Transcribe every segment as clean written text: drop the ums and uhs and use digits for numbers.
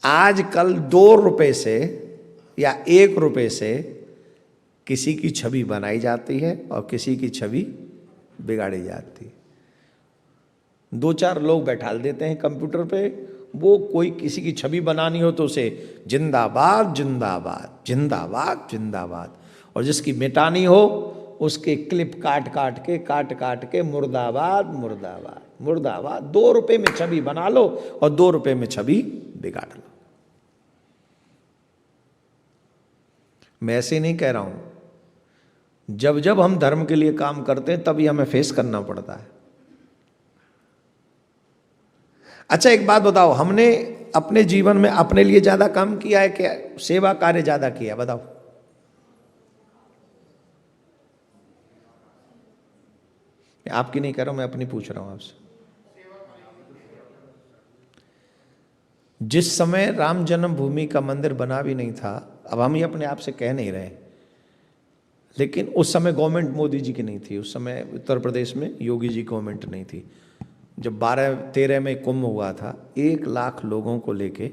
आजकल 2 रुपए से या 1 रुपए से किसी की छवि बनाई जाती है और किसी की छवि बिगाड़ी जाती है। 2-4 लोग बैठाल देते हैं कंप्यूटर पे, वो कोई किसी की छवि बनानी हो तो उसे जिंदाबाद जिंदाबाद जिंदाबाद जिंदाबाद, और जिसकी मिटानी हो उसके क्लिप काट काट के मुर्दाबाद मुर्दाबाद मुर्दाबाद। 2 रुपए में छवि बना लो और 2 रुपए में छवि बिगाड़ लो। मैं ऐसे नहीं कह रहा हूं, जब जब हम धर्म के लिए काम करते हैं तभी हमें फेस करना पड़ता है। अच्छा एक बात बताओ, हमने अपने जीवन में अपने लिए ज्यादा काम किया है क्या सेवा कार्य ज्यादा किया? बताओ। मैं आपकी नहीं कह रहा हूं, मैं अपनी पूछ रहा हूं आपसे। जिस समय राम जन्मभूमि का मंदिर बना भी नहीं था, अब हम ये अपने आप से कह नहीं रहे, लेकिन उस समय गवर्नमेंट मोदी जी की नहीं थी, उस समय उत्तर प्रदेश में योगी जी गवर्नमेंट नहीं थी। जब 12-13 में कुंभ हुआ था, 1 लाख लोगों को लेके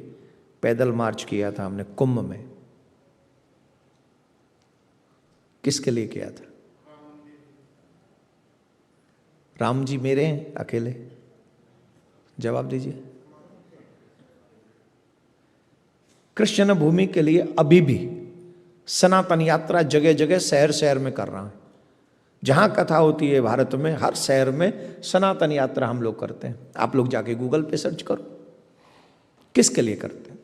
पैदल मार्च किया था हमने कुंभ में। किसके लिए किया था? राम जी मेरे हैं अकेले? जवाब दीजिए। कृष्ण भूमि के लिए अभी भी सनातन यात्रा जगह जगह शहर शहर में कर रहा है। जहां कथा होती है भारत में, हर शहर में सनातन यात्रा हम लोग करते हैं। आप लोग जाके गूगल पे सर्च करो किसके लिए करते हैं।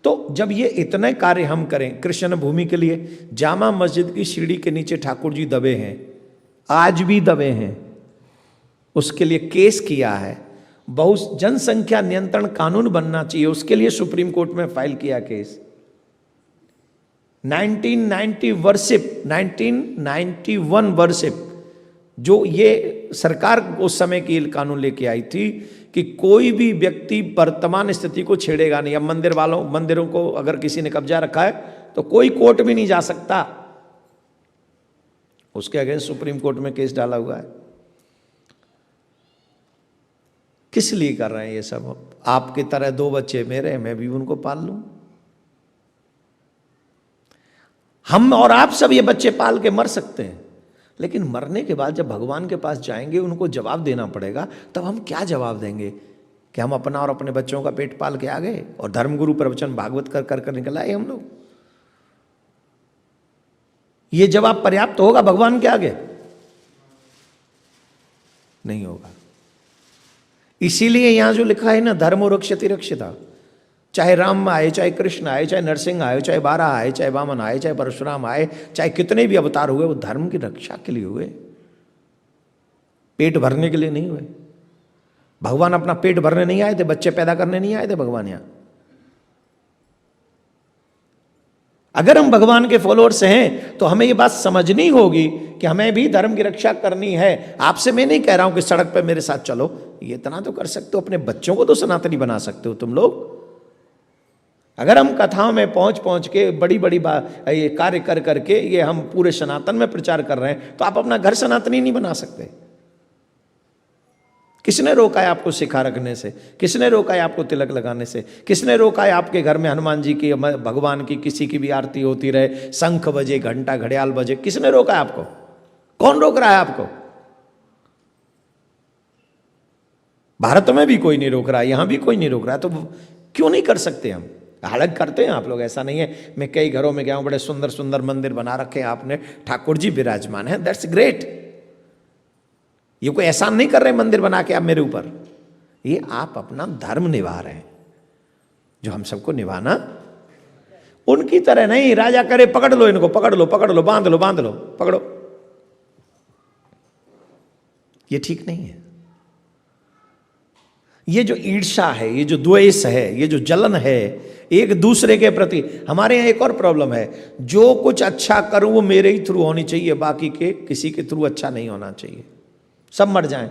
तो जब ये इतने कार्य हम करें कृष्ण भूमि के लिए, जामा मस्जिद की सीढ़ी के नीचे ठाकुर जी दबे हैं, आज भी दबे हैं, उसके लिए केस किया है। बहु जनसंख्या नियंत्रण कानून बनना चाहिए, उसके लिए सुप्रीम कोर्ट में फाइल किया केस। 1991 वर्षिप जो ये सरकार उस समय की कानून लेके आई थी कि कोई भी व्यक्ति वर्तमान स्थिति को छेड़ेगा नहीं। अब मंदिरों को अगर किसी ने कब्जा रखा है तो कोई कोर्ट भी नहीं जा सकता, उसके अगेंस्ट सुप्रीम कोर्ट में केस डाला हुआ है। किस लिए कर रहे हैं ये सब? आपकी तरह 2 बच्चे मेरे, मैं भी उनको पाल लूं। हम और आप सब ये बच्चे पाल के मर सकते हैं, लेकिन मरने के बाद जब भगवान के पास जाएंगे उनको जवाब देना पड़ेगा। तब हम क्या जवाब देंगे कि हम अपना और अपने बच्चों का पेट पाल के आ गए और धर्मगुरु प्रवचन भागवत कर निकल आए हम लोग? ये जवाब पर्याप्त होगा भगवान के आगे? नहीं होगा। इसीलिए यहां जो लिखा है ना, धर्मो रक्षति रक्षिता, चाहे राम आए, चाहे कृष्ण आए, चाहे नरसिंह आए, चाहे बारह आए, चाहे वामन आए, चाहे परशुराम आए, चाहे कितने भी अवतार हुए, वो धर्म की रक्षा के लिए हुए, पेट भरने के लिए नहीं हुए। भगवान अपना पेट भरने नहीं आए थे, बच्चे पैदा करने नहीं आए थे भगवान यहां। अगर हम भगवान के फॉलोअर्स हैं तो हमें ये बात समझनी होगी कि हमें भी धर्म की रक्षा करनी है। आपसे मैं नहीं कह रहा हूं कि सड़क पर मेरे साथ चलो, ये इतना तो कर सकते हो, अपने बच्चों को तो सनातनी बना सकते हो तुम लोग। अगर हम कथाओं में पहुंच के बड़ी बड़ी ये कार्य कर करके ये हम पूरे सनातन में प्रचार कर रहे हैं, तो आप अपना घर सनातनी नहीं बना सकते। किसने रोका है आपको शिखा रखने से? किसने रोका है आपको तिलक लगाने से? किसने रोका है आपके घर में हनुमान जी की, भगवान की, किसी की भी आरती होती रहे, शंख बजे, घंटा घड़ियाल बजे? किसने रोका है आपको? कौन रोक रहा है आपको? भारत में भी कोई नहीं रोक रहा है, यहां भी कोई नहीं रोक रहा है, तो क्यों नहीं कर सकते हम? हालांकि करते हैं आप लोग, ऐसा नहीं है। मैं कई घरों में गया हूं, बड़े सुंदर सुंदर मंदिर बना रखे हैं आपने, ठाकुर जी विराजमान है, दैट्स ग्रेट। ये कोई एहसान नहीं कर रहे मंदिर बना के आप मेरे ऊपर, ये आप अपना धर्म निभा रहे हैं जो हम सबको निभाना। उनकी तरह नहीं, राजा करे पकड़ लो इनको, पकड़ लो बांध लो पकड़ो, ये ठीक नहीं है। ये जो ईर्ष्या है, ये जो द्वेष है, ये जो जलन है एक दूसरे के प्रति, हमारे यहाँ एक और प्रॉब्लम है, जो कुछ अच्छा करूं वो मेरे ही थ्रू होनी चाहिए, बाकी के किसी के थ्रू अच्छा नहीं होना चाहिए, सब मर जाएं।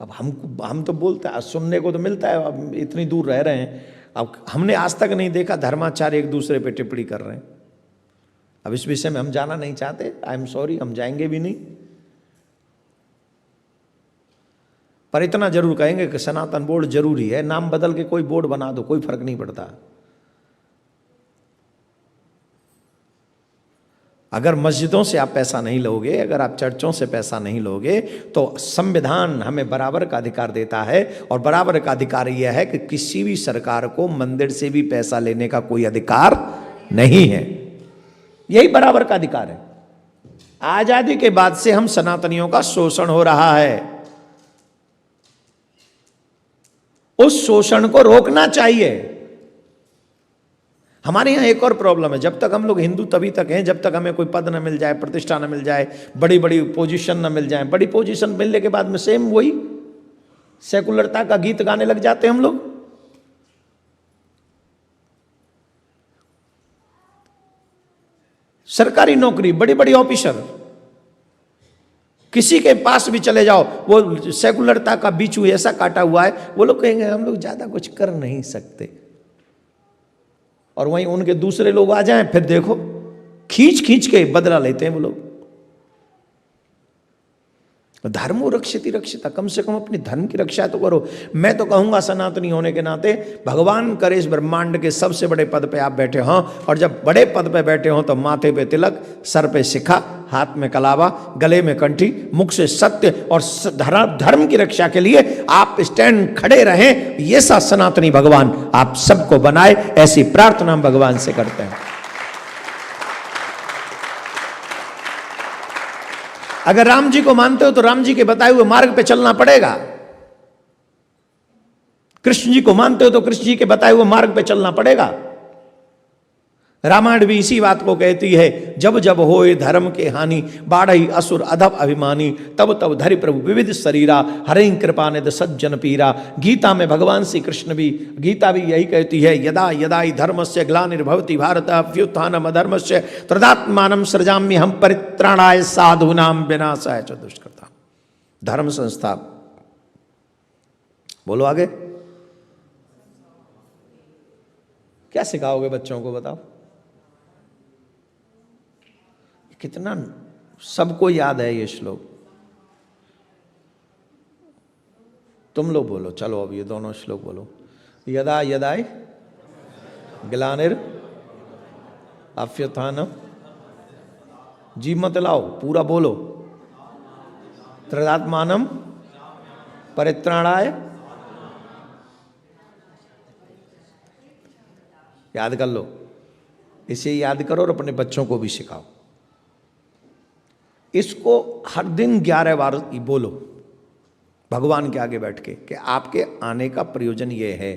अब हम तो बोलते हैं, सुनने को तो मिलता है, अब इतनी दूर रह रहे हैं, अब हमने आज तक नहीं देखा धर्माचार्य एक दूसरे पे टिप्पणी कर रहे हैं। अब इस विषय में हम जाना नहीं चाहते, आई एम सॉरी, हम जाएंगे भी नहीं। पर इतना जरूर कहेंगे कि सनातन बोर्ड जरूरी है, नाम बदल के कोई बोर्ड बना दो, कोई फर्क नहीं पड़ता। अगर मस्जिदों से आप पैसा नहीं लोगे, अगर आप चर्चों से पैसा नहीं लोगे, तो संविधान हमें बराबर का अधिकार देता है, और बराबर का अधिकार यह है कि किसी भी सरकार को मंदिर से भी पैसा लेने का कोई अधिकार नहीं है। यही बराबर का अधिकार है। आजादी के बाद से हम सनातनियों का शोषण हो रहा है, उस शोषण को रोकना चाहिए। हमारे यहाँ एक और प्रॉब्लम है, जब तक हम लोग हिंदू तभी तक हैं जब तक हमें कोई पद न मिल जाए, प्रतिष्ठा न मिल जाए, बड़ी बड़ी पोजीशन न मिल जाए। बड़ी पोजीशन मिलने के बाद में सेम वही सेकुलरता का गीत गाने लग जाते हैं हम लोग। सरकारी नौकरी, बड़ी बड़ी ऑफिसर, किसी के पास भी चले जाओ, वो सेकुलरता का बीचू ऐसा काटा हुआ है, वो लोग कहेंगे हम लोग ज्यादा कुछ कर नहीं सकते। और वहीं उनके दूसरे लोग आ जाएं, फिर देखो खींच खींच के बदला लेते हैं वो लोग। धर्मो रक्षिति रक्षिता, कम से कम अपनी धर्म की रक्षा तो करो। मैं तो कहूंगा सनातनी होने के नाते, भगवान करे इस ब्रह्मांड के सबसे बड़े पद पे आप बैठे हों, और जब बड़े पद पे बैठे हों तो माथे पे तिलक, सर पे शिखा, हाथ में कलावा, गले में कंठी, मुख से सत्य और धर्म की रक्षा के लिए आप स्टैंड खड़े रहें। ये सा सनातनी भगवान आप सबको बनाए, ऐसी प्रार्थना हम भगवान से करते हैं। अगर राम जी को मानते हो तो राम जी के बताए हुए मार्ग पे चलना पड़ेगा। कृष्ण जी को मानते हो तो कृष्ण जी के बताए हुए मार्ग पे चलना पड़ेगा। रामायण भी इसी बात को कहती है, जब जब होए धर्म के हानि, बाढ़ई असुर अधप अभिमानी, तब तब धरि प्रभु विविध शरीरा, हरि कृपा निध सज्जन पीरा। गीता में भगवान श्री कृष्ण भी, गीता भी यही कहती है, यदा यदा हि धर्मस्य ग्लानिर्भवति भारत अभ्युत्थानम् अधर्मस्य तदात्मानं सृजाम्यहं परित्राणाय साधूनां विनाशाय च दुष्कृताम्। धर्म संस्था, बोलो आगे क्या सिखाओगे बच्चों को, बताओ। कितना सबको याद है ये श्लोक, तुम लोग बोलो, चलो अब ये दोनों श्लोक बोलो। यदा यदा ग्लानिर अभ्युत्थानम्, जी मत लाओ, पूरा बोलो। तदात्मानं परित्राणाय, याद कर लो, इसे याद करो और अपने बच्चों को भी सिखाओ। इसको हर दिन 11 बार बोलो भगवान के आगे बैठ के, कि आपके आने का प्रयोजन ये है,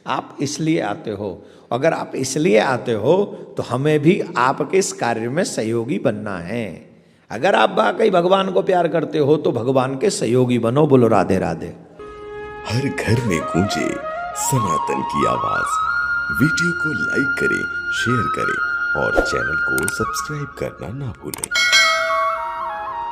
आप इसलिए आते हो। अगर आप इसलिए आते हो तो हमें भी आपके इस कार्य में सहयोगी बनना है। अगर आप वाकई भगवान को प्यार करते हो तो भगवान के सहयोगी बनो। बोलो राधे राधे। हर घर में गूंजे सनातन की आवाज। वीडियो को लाइक करें, शेयर करें और चैनल को सब्सक्राइब करना ना भूलें।